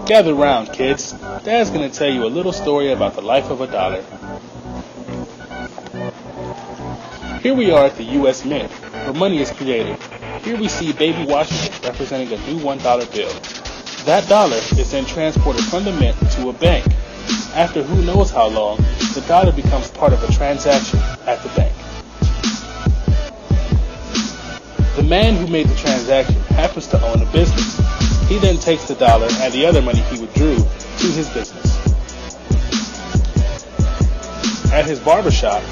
Gather round, kids. Dad's going to tell you a little story about the life of a dollar. Here we are at the U.S. Mint, where money is created. Here we see baby Washington representing a new $1 bill. That dollar is then transported from the mint to a bank. After who knows how long, the dollar becomes part of a transaction at the bank. The man who made the transaction happens to own a business. He then takes the dollar and the other money he withdrew to his business. At his barbershop,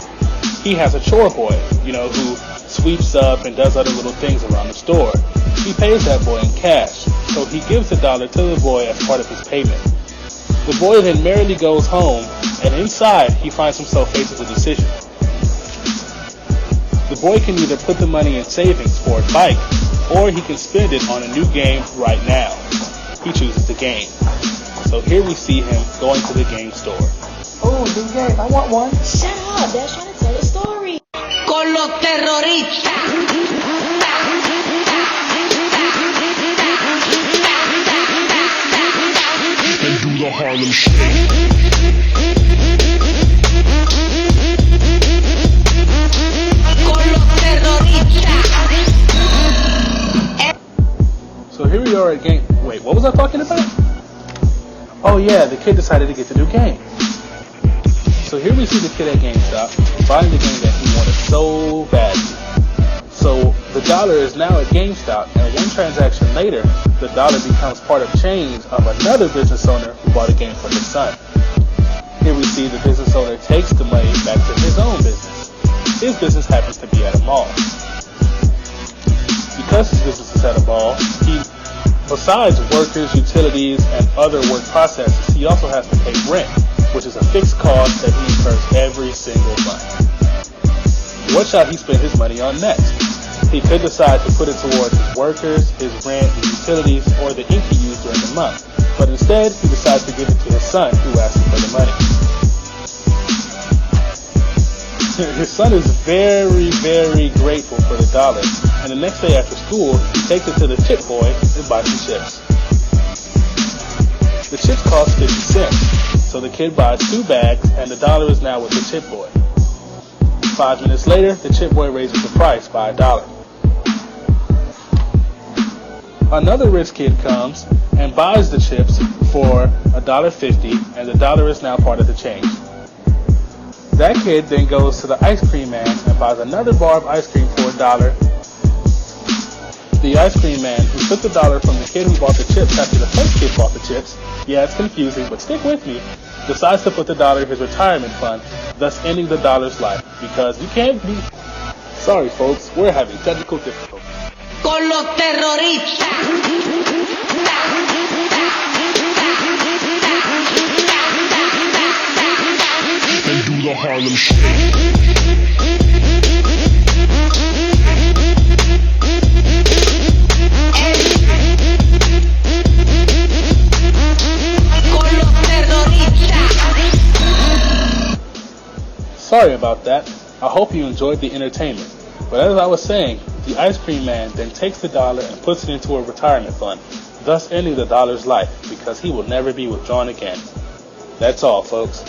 he has a chore boy, who sweeps up and does other little things around the store. He pays that boy in cash, so he gives the dollar to the boy as part of his payment. The boy then merrily goes home, and inside he finds himself facing a decision. The boy can either put the money in savings for a bike, or he can spend it on a new game right now. He chooses the game. So here we see him going to the game store. Oh, new game, I want one. Shut up, Dad's trying to tell a story. Con los terroristas. And do the Harlem Shake. So here we are at game. Wait, what was I talking about? Oh yeah, the kid decided to get the new game. So here we see the kid at GameStop buying the game that he wanted so badly. So the dollar is now at GameStop, and one transaction later, the dollar becomes part of change of another business owner who bought a game for his son. Here we see the business owner takes the money back to his own business. His business happens to be at a mall. Because his business is at a mall, he, besides workers, utilities, and other work processes, he also has to pay rent, which is a fixed cost that he incurs every single month. What shall he spend his money on next? He could decide to put it towards his workers, his rent, his utilities, or the ink he used during the month. But instead, he decides to give it to his son, who asks him for the money. His son is very, very grateful for the dollar, and the next day after school, he takes it to the chip boy and buys some chips. The chips cost 50 cents, so the kid buys 2 bags, and the dollar is now with the chip boy. 5 minutes later, the chip boy raises the price by $1. Another rich kid comes and buys the chips for $1.50, and the dollar is now part of the change. That kid then goes to the ice cream man and buys another bar of ice cream for $1. The ice cream man, who took the dollar from the kid who bought the chips after the first kid bought the chips, yeah, it's confusing, but stick with me, decides to put the dollar in his retirement fund, thus ending the dollar's life, because you can't be... Sorry folks, we're having technical difficulties. Con los terroristas. And do the Harlem Shake. Sorry about that. I hope you enjoyed the entertainment. But as I was saying, the ice cream man then takes the dollar and puts it into a retirement fund, thus ending the dollar's life because he will never be withdrawn again. That's all, folks.